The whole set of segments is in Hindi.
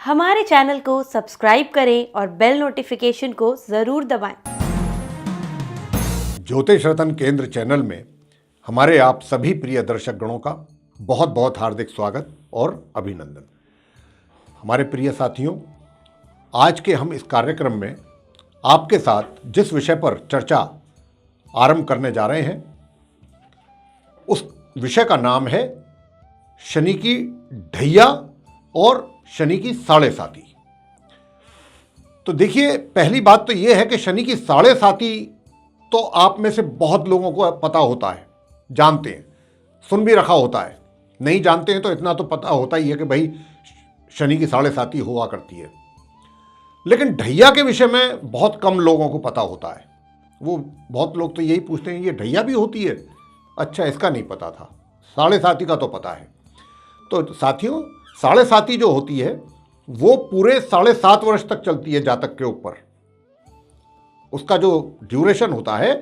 हमारे चैनल को सब्सक्राइब करें और बेल नोटिफिकेशन को ज़रूर दबाएं। ज्योतिष रतन केंद्र चैनल में हमारे आप सभी प्रिय दर्शक गणों का बहुत बहुत हार्दिक स्वागत और अभिनंदन। हमारे प्रिय साथियों, आज के हम इस कार्यक्रम में आपके साथ जिस विषय पर चर्चा आरंभ करने जा रहे हैं उस विषय का नाम है शनि की ढैया और शनि की साढ़े साती। तो देखिए, पहली बात तो यह है कि शनि की साढ़े साती तो आप में से बहुत लोगों को पता होता है, जानते हैं, सुन भी रखा होता है। नहीं जानते हैं तो इतना तो पता होता ही है कि भाई शनि की साढ़े साती हुआ करती है। लेकिन ढैया के विषय में बहुत कम लोगों को पता होता है। वो बहुत लोग तो यही पूछते हैं, ये ढैया भी होती है? अच्छा, इसका नहीं पता था। साढ़े साती का तो पता है। तो साथियों, साढ़े साती जो होती है वो पूरे 7.5 वर्ष तक चलती है जातक के ऊपर। उसका जो ड्यूरेशन होता है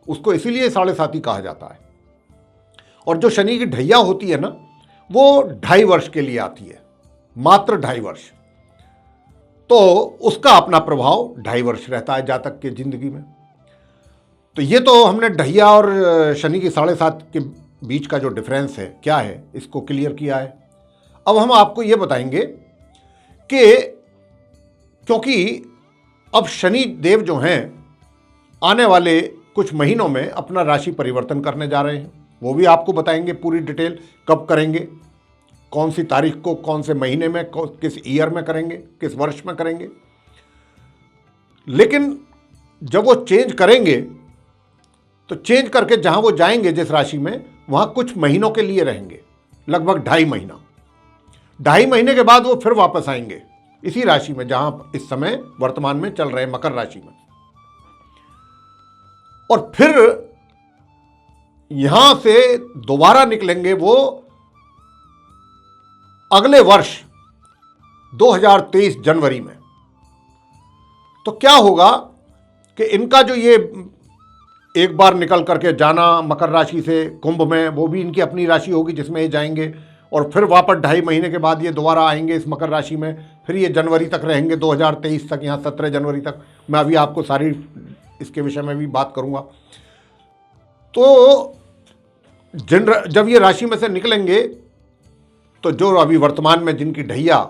उसको इसीलिए साढ़े साती कहा जाता है। और जो शनि की ढैया होती है ना, वो 2.5 वर्ष के लिए आती है, मात्र 2.5 वर्ष। तो उसका अपना प्रभाव 2.5 वर्ष रहता है जातक के जिंदगी में। तो ये तो हमने ढैया और शनि की साढ़े सात के बीच का जो डिफरेंस है क्या है, इसको क्लियर किया है। अब हम आपको ये बताएंगे कि क्योंकि अब शनि देव जो हैं आने वाले कुछ महीनों में अपना राशि परिवर्तन करने जा रहे हैं। वो भी आपको बताएंगे पूरी डिटेल, कब करेंगे, कौन सी तारीख को, कौन से महीने में, किस ईयर में करेंगे, किस वर्ष में करेंगे। लेकिन जब वो चेंज करेंगे तो चेंज करके जहां वो जाएंगे जिस राशि में, वहां कुछ महीनों के लिए रहेंगे, लगभग 2.5 महीना। 2.5 महीने के बाद वो फिर वापस आएंगे इसी राशि में जहां इस समय वर्तमान में चल रहे मकर राशि में। और फिर यहां से दोबारा निकलेंगे वो अगले वर्ष 2023 जनवरी में। तो क्या होगा कि इनका जो ये एक बार निकल करके जाना मकर राशि से कुंभ में, वो भी इनकी अपनी राशि होगी जिसमें ये जाएंगे। और फिर वापस 2.5 महीने के बाद ये दोबारा आएंगे इस मकर राशि में। फिर ये जनवरी तक रहेंगे, 2023 तक, यहाँ 17 जनवरी तक। मैं अभी आपको सारी इसके विषय में भी बात करूँगा। तो जब ये राशि में से निकलेंगे तो जो अभी वर्तमान में जिनकी ढैया,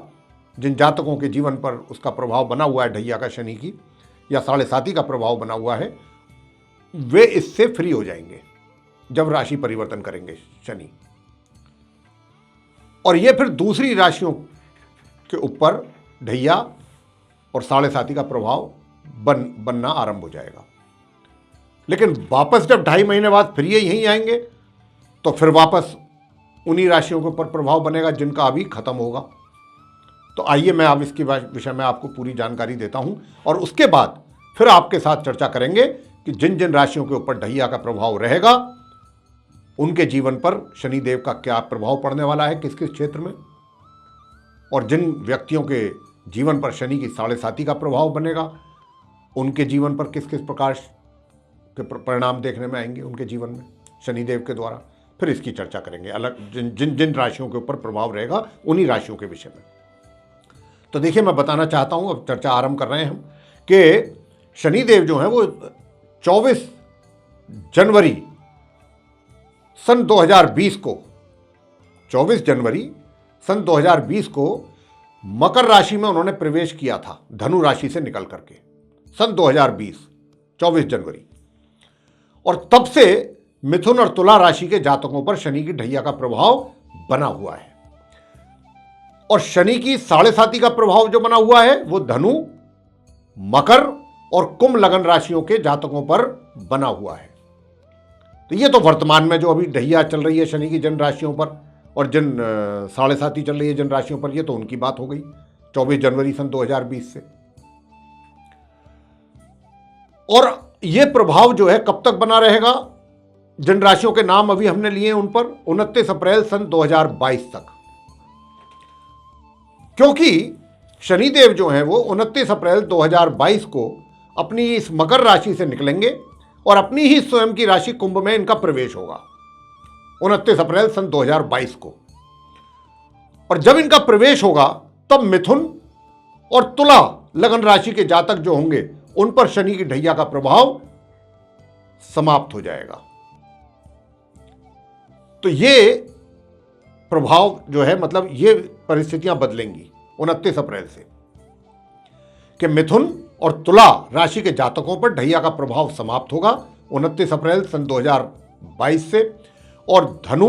जिन जातकों के जीवन पर उसका प्रभाव बना हुआ है ढैया का, शनि की या साढ़े साती का प्रभाव बना हुआ है, वे इससे फ्री हो जाएंगे जब राशि परिवर्तन करेंगे शनि। और ये फिर दूसरी राशियों के ऊपर ढैया और साढ़े साती का प्रभाव बनना आरंभ हो जाएगा। लेकिन वापस जब 2.5 महीने बाद फिर ये यहीं आएंगे तो फिर वापस उन्हीं राशियों के ऊपर प्रभाव बनेगा जिनका अभी खत्म होगा। तो आइए मैं अब इसके विषय में आपको पूरी जानकारी देता हूं और उसके बाद फिर आपके साथ चर्चा करेंगे कि जिन जिन राशियों के ऊपर ढैया का प्रभाव रहेगा उनके जीवन पर शनिदेव का क्या प्रभाव पड़ने वाला है, किस किस क्षेत्र में, और जिन व्यक्तियों के जीवन पर शनि की साढ़े साती का प्रभाव बनेगा उनके जीवन पर किस किस प्रकार के परिणाम देखने में आएंगे उनके जीवन में शनिदेव के द्वारा। फिर इसकी चर्चा करेंगे अलग जिन जिन राशियों के ऊपर प्रभाव रहेगा उन्हीं राशियों के विषय में। तो देखिए, मैं बताना चाहता हूं, अब चर्चा आरंभ कर रहे हैं हम, कि शनिदेव जो हैं वो 24 जनवरी सन 2020 को 24 जनवरी सन 2020 को मकर राशि में उन्होंने प्रवेश किया था, धनु राशि से निकल करके, सन 2020 24 जनवरी। और तब से मिथुन और तुला राशि के जातकों पर शनि की ढैया का प्रभाव बना हुआ है। और शनि की साढ़े साती का प्रभाव जो बना हुआ है वो धनु, मकर और कुंभ लगन राशियों के जातकों पर बना हुआ है। तो ये तो वर्तमान में जो अभी ढैया चल रही है शनि की जिन राशियों पर और जिन साढ़े साती चल रही है जिन राशियों पर, ये तो उनकी बात हो गई 24 जनवरी सन 2020 से। और ये प्रभाव जो है कब तक बना रहेगा, जिन राशियों के नाम अभी हमने लिए हैं उन पर 29 अप्रैल सन 2022 तक। क्योंकि शनिदेव जो हैं वो 29 अप्रैल 2022 को अपनी इस मकर राशि से निकलेंगे और अपनी ही स्वयं की राशि कुंभ में इनका प्रवेश होगा 29 अप्रैल सन 2022 को। और जब इनका प्रवेश होगा तब मिथुन और तुला लगन राशि के जातक जो होंगे उन पर शनि की ढैया का प्रभाव समाप्त हो जाएगा। तो ये प्रभाव जो है, मतलब ये परिस्थितियां बदलेंगी 29 अप्रैल से कि मिथुन और तुला राशि के जातकों पर ढैया का प्रभाव समाप्त होगा 29 अप्रैल सन 2022 से, और धनु,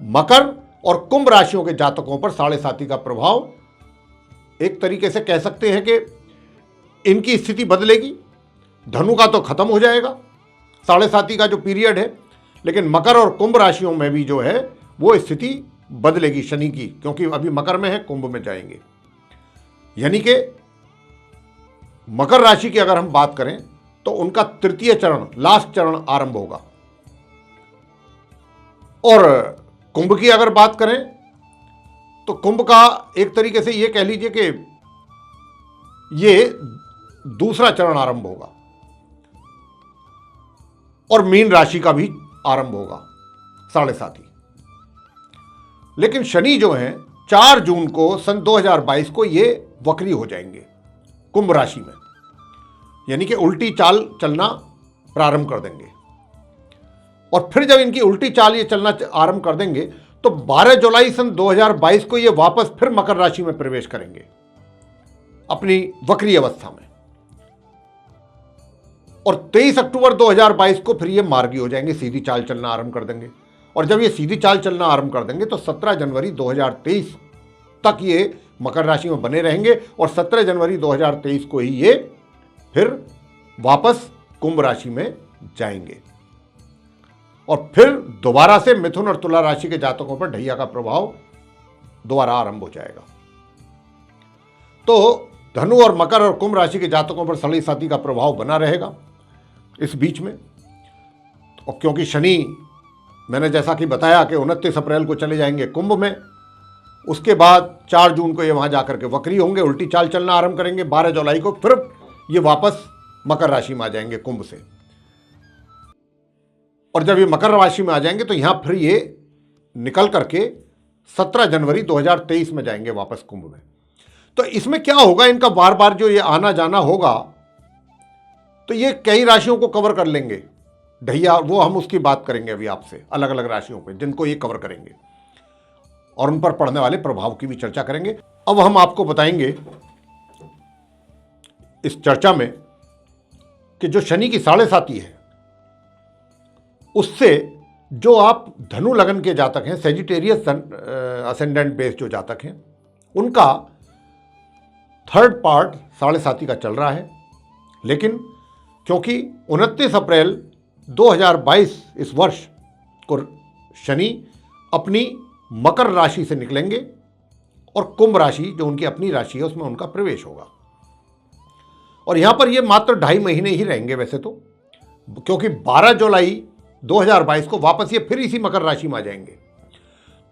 मकर और कुंभ राशियों के जातकों पर साढ़े साती का प्रभाव, एक तरीके से कह सकते हैं कि इनकी स्थिति बदलेगी। धनु का तो खत्म हो जाएगा साढ़े साती का जो पीरियड है, लेकिन मकर और कुंभ राशियों में भी जो है वो स्थिति बदलेगी शनि की, क्योंकि अभी मकर में है, कुंभ में जाएंगे। यानी कि मकर राशि की अगर हम बात करें तो उनका तृतीय चरण, लास्ट चरण आरंभ होगा। और कुंभ की अगर बात करें तो कुंभ का एक तरीके से ये कह लीजिए कि ये दूसरा चरण आरंभ होगा, और मीन राशि का भी आरंभ होगा साढ़े साती। लेकिन शनि जो है 4 जून को सन 2022 को ये वक्री हो जाएंगे कुंभ राशि में, यानी कि उल्टी चाल चलना प्रारंभ कर देंगे। और फिर जब इनकी उल्टी चाल ये चलना आरंभ कर देंगे तो 12 जुलाई सन 2022 को ये वापस फिर मकर राशि में प्रवेश करेंगे अपनी वक्री अवस्था में, और 23 अक्टूबर 2022 को फिर ये मार्गी हो जाएंगे, सीधी चाल चलना आरंभ कर देंगे। और जब ये सीधी चाल चलना आरंभ कर देंगे तो 17 जनवरी 2023 तक ये मकर राशि में बने रहेंगे, और 17 जनवरी 2023 को ही ये फिर वापस कुंभ राशि में जाएंगे। और फिर दोबारा से मिथुन और तुला राशि के जातकों पर ढैया का प्रभाव दोबारा आरंभ हो जाएगा। तो धनु और मकर और कुंभ राशि के जातकों पर साढ़े साती का प्रभाव बना रहेगा इस बीच में। और क्योंकि शनि, मैंने जैसा कि बताया कि 29 अप्रैल को चले जाएंगे कुंभ में, उसके बाद 4 जून को ये वहां जाकर के वक्री होंगे, उल्टी चाल चलना आरंभ करेंगे। 12 जुलाई को फिर ये वापस मकर राशि में आ जाएंगे कुंभ से, और जब ये मकर राशि में आ जाएंगे तो यहां फिर ये निकल करके 17 जनवरी 2023 में जाएंगे वापस कुंभ में। तो इसमें क्या होगा, इनका बार बार जो ये आना जाना होगा तो ये कई राशियों को कवर कर लेंगे ढैया, वो हम उसकी बात करेंगे अभी आपसे, अलग अलग राशियों पे जिनको ये कवर करेंगे, और उन पर पड़ने वाले प्रभाव की भी चर्चा करेंगे। अब हम आपको बताएंगे इस चर्चा में कि जो शनि की साढ़े साती है उससे जो आप धनु लगन के जातक हैं, सेजिटेरियस असेंडेंट बेस जो जातक हैं, उनका थर्ड पार्ट साढ़े साती का चल रहा है। लेकिन क्योंकि 29 अप्रैल 2022 इस वर्ष को शनि अपनी मकर राशि से निकलेंगे और कुंभ राशि जो उनकी अपनी राशि है उसमें उनका प्रवेश होगा, और यहां पर ये मात्र 2.5 महीने ही रहेंगे वैसे तो, क्योंकि 12 जुलाई 2022 को वापस ये फिर इसी मकर राशि में आ जाएंगे।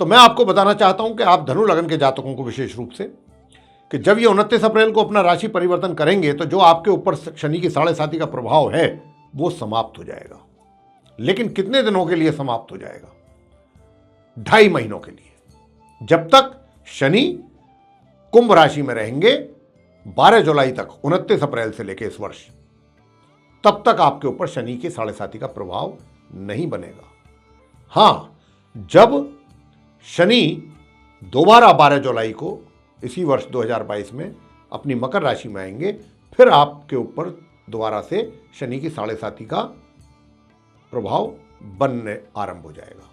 तो मैं आपको बताना चाहता हूं कि आप धनु लगन के जातकों को विशेष रूप से, कि जब ये 29 अप्रैल को अपना राशि परिवर्तन करेंगे तो जो आपके ऊपर शनि की साढ़े साती का प्रभाव है वो समाप्त हो जाएगा। लेकिन कितने दिनों के लिए समाप्त हो जाएगा? 2.5 महीनों के लिए, जब तक शनि कुंभ राशि में रहेंगे 12 जुलाई तक, 29 अप्रैल से लेकर इस वर्ष, तब तक आपके ऊपर शनि की साढ़े साती का प्रभाव नहीं बनेगा। हां, जब शनि दोबारा 12 जुलाई को इसी वर्ष 2022 में अपनी मकर राशि में आएंगे, फिर आपके ऊपर दोबारा से शनि की साढ़े साती का प्रभाव बनने आरंभ हो जाएगा।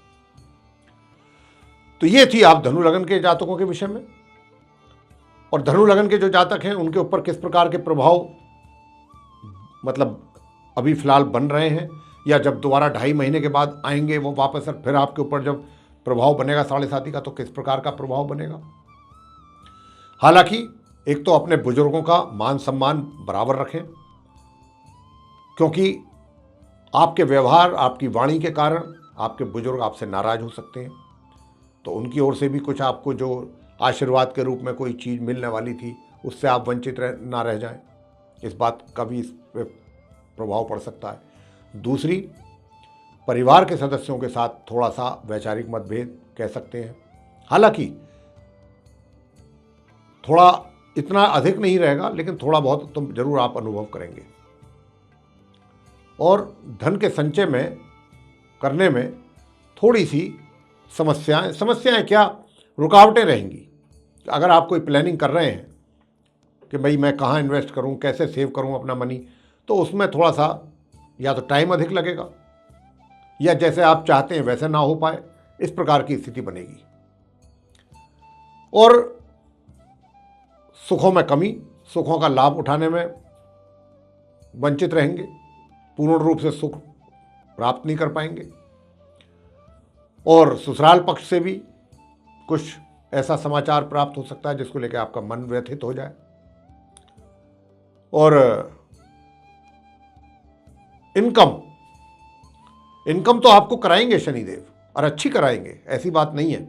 तो ये थी आप धनु लगन के जातकों के विषय में। और धनु लगन के जो जातक हैं उनके ऊपर किस प्रकार के प्रभाव मतलब अभी फिलहाल बन रहे हैं, या जब दोबारा 2.5 महीने के बाद आएंगे वो वापस, फिर आपके ऊपर जब प्रभाव बनेगा साढ़े साती का तो किस प्रकार का प्रभाव बनेगा। हालांकि एक तो अपने बुजुर्गों का मान सम्मान बराबर रखें, क्योंकि आपके व्यवहार, आपकी वाणी के कारण आपके बुजुर्ग आपसे नाराज हो सकते हैं, तो उनकी ओर से भी कुछ आपको जो आशीर्वाद के रूप में कोई चीज़ मिलने वाली थी उससे आप वंचित ना रह जाएं, इस बात का भी इस पे प्रभाव पड़ सकता है। दूसरी, परिवार के सदस्यों के साथ थोड़ा सा वैचारिक मतभेद कह सकते हैं। हालांकि थोड़ा इतना अधिक नहीं रहेगा, लेकिन थोड़ा बहुत तो जरूर आप अनुभव करेंगे। और धन के संचय में करने में थोड़ी सी समस्याएं क्या, रुकावटें रहेंगी। अगर आप कोई प्लानिंग कर रहे हैं कि भाई मैं कहाँ इन्वेस्ट करूँ, कैसे सेव करूँ अपना मनी, तो उसमें थोड़ा सा या तो टाइम अधिक लगेगा या जैसे आप चाहते हैं वैसे ना हो पाए, इस प्रकार की स्थिति बनेगी। और सुखों में कमी, सुखों का लाभ उठाने में वंचित रहेंगे, पूर्ण रूप से सुख प्राप्त नहीं कर पाएंगे। और ससुराल पक्ष से भी कुछ ऐसा समाचार प्राप्त हो सकता है जिसको लेकर आपका मन व्यथित हो जाए। और इनकम तो आपको कराएंगे शनिदेव, और अच्छी कराएंगे, ऐसी बात नहीं है,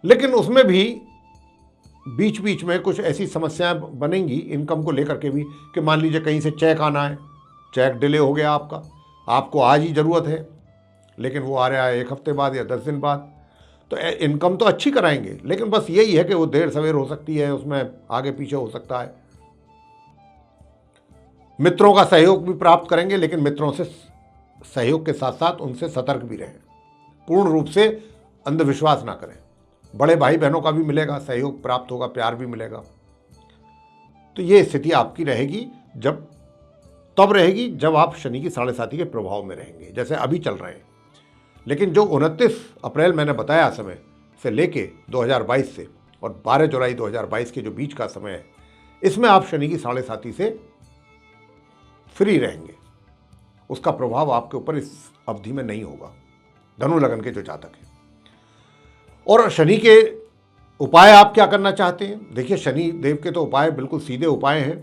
लेकिन उसमें भी बीच बीच में कुछ ऐसी समस्याएं बनेंगी इनकम को लेकर के भी, कि मान लीजिए कहीं से चेक आना है, चेक डिले हो गया आपको आज ही ज़रूरत है, लेकिन वो आ रहा है 1 हफ्ते बाद या 10 दिन बाद। तो इनकम तो अच्छी कराएंगे, लेकिन बस यही है कि वो देर सवेर हो सकती है, उसमें आगे पीछे हो सकता है। मित्रों का सहयोग भी प्राप्त करेंगे, लेकिन मित्रों से सहयोग के साथ साथ उनसे सतर्क भी रहें, पूर्ण रूप से अंधविश्वास ना करें। बड़े भाई बहनों का भी मिलेगा, सहयोग प्राप्त होगा, प्यार भी मिलेगा। तो ये स्थिति आपकी रहेगी तब रहेगी जब आप शनि की 7.5 के प्रभाव में रहेंगे, जैसे अभी चल रहे हैं। लेकिन जो 29 अप्रैल मैंने बताया समय से लेके 2022 से और 12 जुलाई 2022 के जो बीच का समय है, इसमें आप शनि की 7.5 से फ्री रहेंगे। उसका प्रभाव आपके ऊपर इस अवधि में नहीं होगा, धनु लगन के जो जातक हैं। और शनि के उपाय आप क्या करना चाहते हैं? देखिए, शनि देव के तो उपाय बिल्कुल सीधे उपाय हैं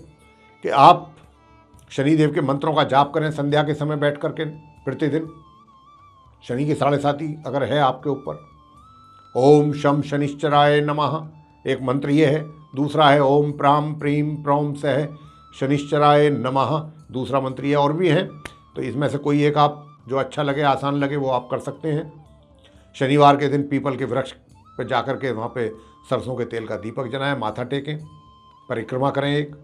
कि आप शनि देव के मंत्रों का जाप करें संध्या के समय बैठ करके प्रतिदिन। शनि की 7.5 अगर है आपके ऊपर, ओम शम शनिश्चराय नमः एक मंत्र ये है। दूसरा है ओम प्राम प्रीम प्रौम सह शनिश्चराय नमः, दूसरा मंत्र ये। और भी हैं, तो इसमें से कोई एक आप जो अच्छा लगे, आसान लगे, वो आप कर सकते हैं। शनिवार के दिन पीपल के वृक्ष पर जाकर के वहाँ पे सरसों के तेल का दीपक जलाएं, माथा टेकें, परिक्रमा करें एक,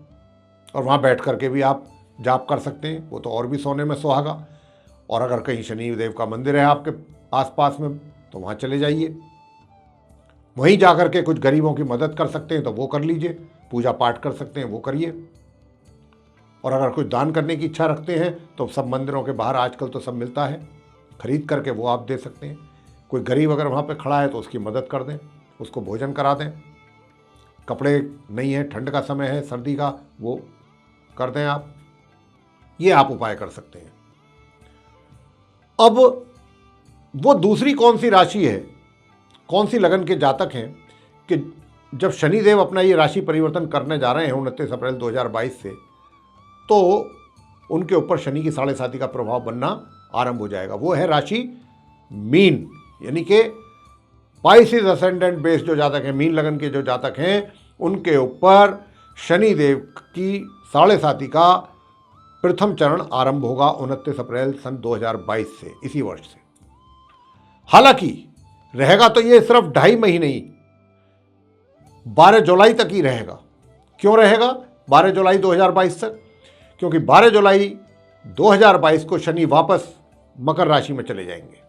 और वहाँ बैठ करके भी आप जाप कर सकते हैं, वो तो और भी सोने में सुहागा। और अगर कहीं शनि देव का मंदिर है आपके आसपास में तो वहाँ चले जाइए, वहीं जाकर के कुछ गरीबों की मदद कर सकते हैं तो वो कर लीजिए, पूजा पाठ कर सकते हैं वो करिए। और अगर कुछ दान करने की इच्छा रखते हैं तो सब मंदिरों के बाहर आजकल तो सब मिलता है, खरीद करके वो आप दे सकते हैं। कोई गरीब अगर वहाँ पे खड़ा है तो उसकी मदद कर दें, उसको भोजन करा दें। कपड़े नहीं है, ठंड का समय है, सर्दी का, वो कर दें आप। ये आप उपाय कर सकते हैं। अब वो दूसरी कौन सी राशि है, कौन सी लगन के जातक हैं कि जब शनिदेव अपना ये राशि परिवर्तन करने जा रहे हैं 29 अप्रैल 2022 से, तो उनके ऊपर शनि की 7.5 का प्रभाव बनना आरंभ हो जाएगा। वो है राशि मीन, यानी कि पाइसिस असेंडेंट बेस जो जातक हैं, मीन लगन के जो जातक हैं, उनके ऊपर शनिदेव की 7.5 का प्रथम चरण आरंभ होगा 29 अप्रैल सन 2022 से, इसी वर्ष से। हालांकि रहेगा तो ये सिर्फ 2.5 महीने ही, 12 जुलाई तक ही रहेगा। क्यों रहेगा 12 जुलाई 2022 तक? क्योंकि 12 जुलाई 2022 को शनि वापस मकर राशि में चले जाएंगे,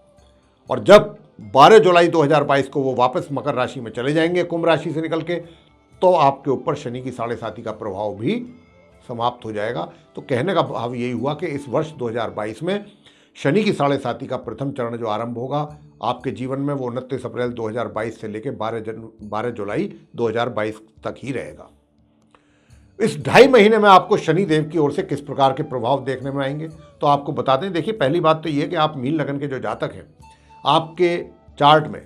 और जब 12 जुलाई 2022 को वो वापस मकर राशि में चले जाएंगे कुंभ राशि से निकल के, तो आपके ऊपर शनि की 7.5 का प्रभाव भी समाप्त हो जाएगा। तो कहने का भाव यही हुआ कि इस वर्ष 2022 में शनि की 7.5 का प्रथम चरण जो आरंभ होगा आपके जीवन में, वो 29 अप्रैल 2022 से लेकर 12 जुलाई 2022 तक ही रहेगा। इस 2.5 महीने में आपको शनि देव की ओर से किस प्रकार के प्रभाव देखने में आएंगे, तो आपको बता दें। देखिए, पहली बात तो ये कि आप मीन लगन के जो जातक हैं, आपके चार्ट में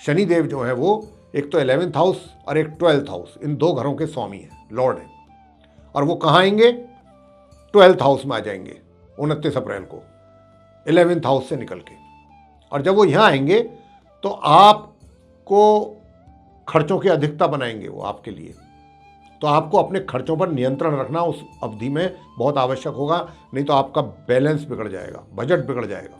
शनि देव जो है वो एक तो 11th हाउस और एक 12th हाउस, इन 2 घरों के स्वामी हैं, लॉर्ड हैं। और वो कहाँ आएंगे? 12th हाउस में आ जाएंगे 29 अप्रैल को, 11th हाउस से निकल के। और जब वो यहाँ आएंगे तो आपको खर्चों की अधिकता बनाएंगे वो आपके लिए। तो आपको अपने खर्चों पर नियंत्रण रखना उस अवधि में बहुत आवश्यक होगा, नहीं तो आपका बैलेंस बिगड़ जाएगा, बजट बिगड़ जाएगा।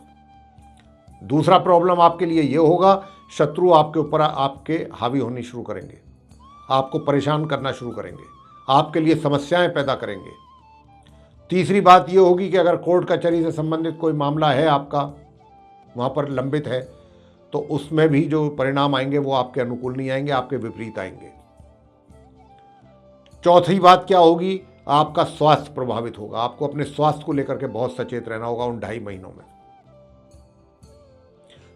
दूसरा प्रॉब्लम आपके लिए ये होगा, शत्रु आपके ऊपर आपके हावी होनी शुरू करेंगे। आपको परेशान करना शुरू करेंगे, आपके लिए समस्याएं पैदा करेंगे। तीसरी बात ये होगी कि अगर कोर्ट कचहरी से संबंधित कोई मामला है आपका वहाँ पर लंबित है, तो उसमें भी जो परिणाम आएंगे वो आपके अनुकूल नहीं आएंगे, आपके विपरीत आएंगे। चौथी बात क्या होगी, आपका स्वास्थ्य प्रभावित होगा। आपको अपने स्वास्थ्य को लेकर के बहुत सचेत रहना होगा उन 2.5 महीनों में।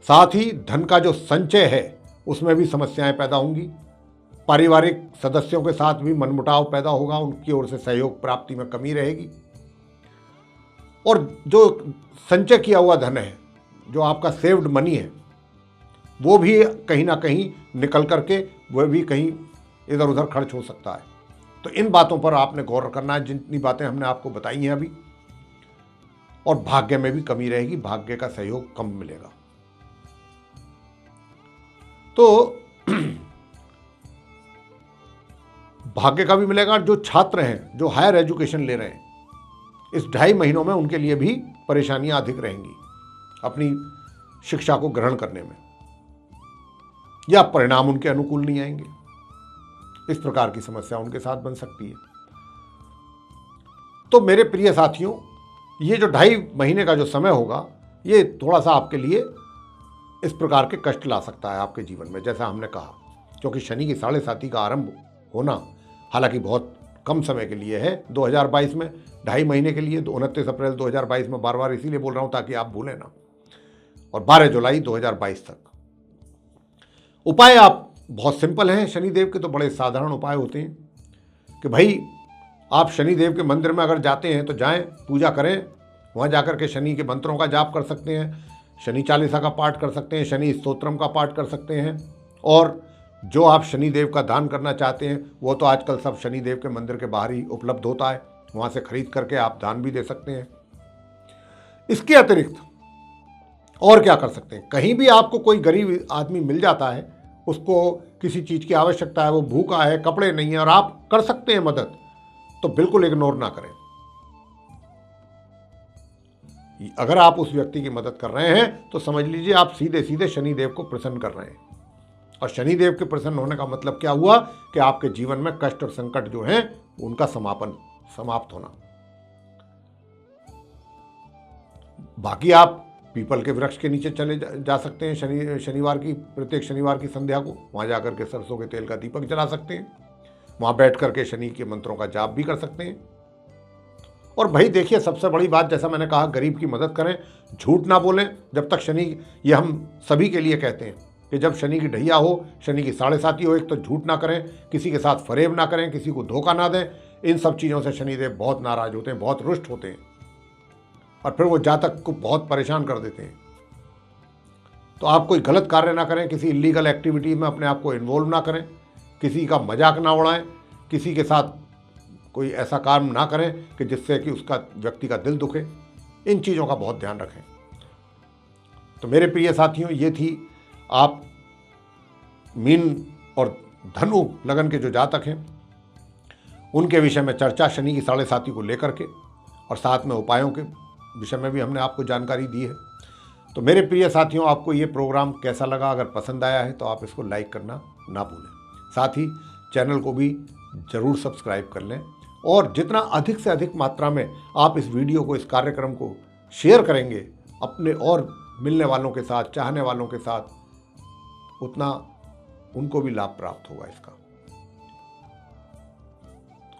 साथ ही धन का जो संचय है उसमें भी समस्याएं पैदा होंगी। पारिवारिक सदस्यों के साथ भी मनमुटाव पैदा होगा, उनकी ओर से सहयोग प्राप्ति में कमी रहेगी। और जो संचय किया हुआ धन है, जो आपका सेव्ड मनी है, वो भी कहीं ना कहीं निकल करके वह भी कहीं इधर उधर खर्च हो सकता है। तो इन बातों पर आपने गौर करना है, जितनी बातें हमने आपको बताई हैं अभी। और भाग्य में भी कमी रहेगी, भाग्य का सहयोग कम मिलेगा। तो भाग्य का भी मिलेगा। जो छात्र हैं, जो हायर एजुकेशन ले रहे हैं, इस 2.5 महीनों में उनके लिए भी परेशानियां अधिक रहेंगी अपनी शिक्षा को ग्रहण करने में, या परिणाम उनके अनुकूल नहीं आएंगे। इस प्रकार की समस्या उनके साथ बन सकती है। तो मेरे प्रिय साथियों, ये जो 2.5 महीने का जो समय होगा, ये थोड़ा सा आपके लिए इस प्रकार के कष्ट ला सकता है आपके जीवन में, जैसा हमने कहा। क्योंकि शनि की 7.5 का आरंभ होना हालांकि बहुत कम समय के लिए है, 2022 में 2.5 महीने के लिए, 29 अप्रैल 2022 में, बार बार इसीलिए बोल रहा हूं ताकि आप भूलें ना, और 12 जुलाई 2022 तक। उपाय आप बहुत सिंपल हैं। शनिदेव के तो बड़े साधारण उपाय होते हैं कि भाई आप शनिदेव के मंदिर में अगर जाते हैं तो जाएं, पूजा करें। वहाँ जाकर के शनि के मंत्रों का जाप कर सकते हैं, शनि चालीसा का पाठ कर सकते हैं, शनि स्तोत्रम का पाठ कर सकते हैं। और जो आप शनिदेव का दान करना चाहते हैं वो तो आजकल सब शनिदेव के मंदिर के बाहर ही उपलब्ध होता है, वहाँ से खरीद करके आप दान भी दे सकते हैं। इसके अतिरिक्त और क्या कर सकते हैं, कहीं भी आपको कोई गरीब आदमी मिल जाता है, उसको किसी चीज़ की आवश्यकता है, वो भूखा है, कपड़े नहीं है, और आप कर सकते हैं मदद, तो बिल्कुल इग्नोर ना करें। अगर आप उस व्यक्ति की मदद कर रहे हैं तो समझ लीजिए आप सीधे सीधे शनिदेव को प्रसन्न कर रहे हैं। और शनिदेव के प्रसन्न होने का मतलब क्या हुआ कि आपके जीवन में कष्ट और संकट जो हैं उनका समाप्त होना। बाकी आप पीपल के वृक्ष के नीचे चले जा सकते हैं प्रत्येक शनिवार की संध्या को, वहां जाकर के सरसों के तेल का दीपक जला सकते हैं, वहां बैठ करके शनि के मंत्रों का जाप भी कर सकते हैं। और भाई देखिए, सबसे बड़ी बात, जैसा मैंने कहा, गरीब की मदद करें, झूठ ना बोलें जब तक शनि, ये हम सभी के लिए कहते हैं कि जब शनि की ढैया हो, शनि की 7.5 हो, एक तो झूठ ना करें, किसी के साथ फरेब ना करें, किसी को धोखा ना दें। इन सब चीज़ों से शनिदेव बहुत नाराज होते हैं, बहुत रुष्ट होते हैं, और फिर वो जातक को बहुत परेशान कर देते हैं। तो आप कोई गलत कार्य ना करें, किसी इलीगल एक्टिविटी में अपने आप को इन्वॉल्व ना करें, किसी का मजाक ना उड़ाएं, किसी के साथ कोई ऐसा काम ना करें कि जिससे कि उसका व्यक्ति का दिल दुखे। इन चीज़ों का बहुत ध्यान रखें। तो मेरे प्रिय साथियों, ये थी आप मीन और धनु लगन के जो जातक हैं उनके विषय में चर्चा, शनि की 7.5 को लेकर के, और साथ में उपायों के विषय में भी हमने आपको जानकारी दी है। तो मेरे प्रिय साथियों, आपको ये प्रोग्राम कैसा लगा? अगर पसंद आया है तो आप इसको लाइक करना ना भूलें। साथ ही चैनल को भी ज़रूर सब्सक्राइब कर लें, और जितना अधिक से अधिक मात्रा में आप इस वीडियो को, इस कार्यक्रम को शेयर करेंगे अपने और मिलने वालों के साथ, चाहने वालों के साथ, उतना उनको भी लाभ प्राप्त होगा इसका।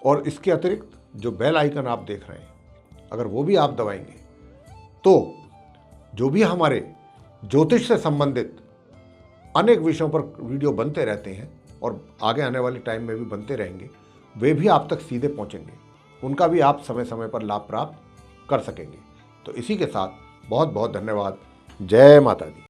और इसके अतिरिक्त जो बेल आइकन आप देख रहे हैं, अगर वो भी आप दबाएंगे तो जो भी हमारे ज्योतिष से संबंधित अनेक विषयों पर वीडियो बनते रहते हैं और आगे आने वाले टाइम में भी बनते रहेंगे, वे भी आप तक सीधे पहुंचेंगे, उनका भी आप समय समय पर लाभ प्राप्त कर सकेंगे। तो इसी के साथ बहुत बहुत धन्यवाद। जय माता दी।